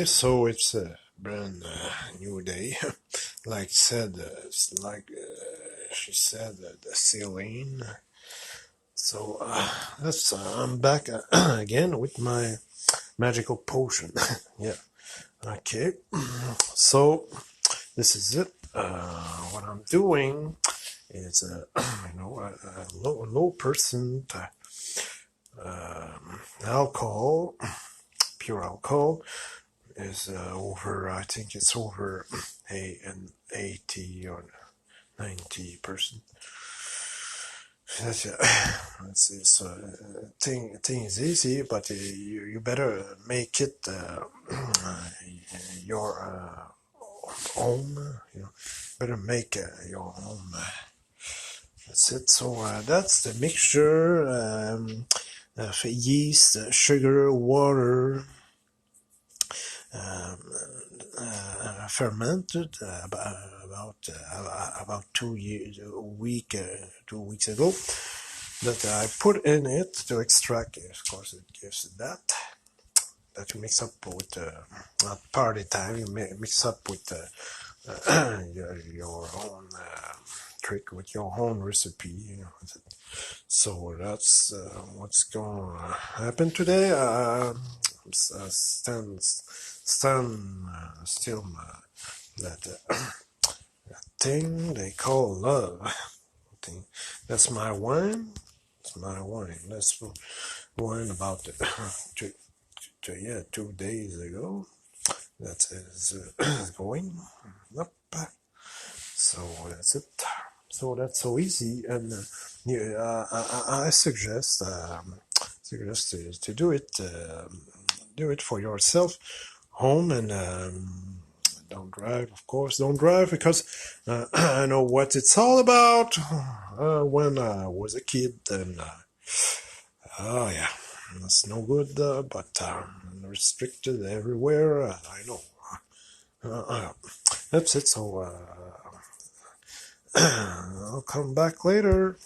So it's a brand new day. Like said, it's like she said, the ceiling. So I'm back again with my magical potion. Yeah. Okay. So this is it. What I'm doing is, a low percent alcohol, pure alcohol. Is over, I think it's over an 80 or 90%. That's, that's it's, thing is easy, but you better make it your own. Better make your own. That's it. So that's the mixture: yeast, sugar, water, um, fermented about 2 years, a week, 2 weeks ago. That I put in it to extract. Of course, it gives that you mix up with at party time. You mix up with your own trick with your own recipe. So that's what's going to happen today. Stand still that thing they call love. Thing. That's my wine. That's my wine. That's wine about yeah, 2 days ago. That is going up. So that's it. So that's so easy, and I suggest to do it for yourself home, and don't drive, of course. Don't drive because I know what it's all about. When I was a kid, and oh yeah, that's no good. But restricted everywhere. I know. That's it. So I'll come back later.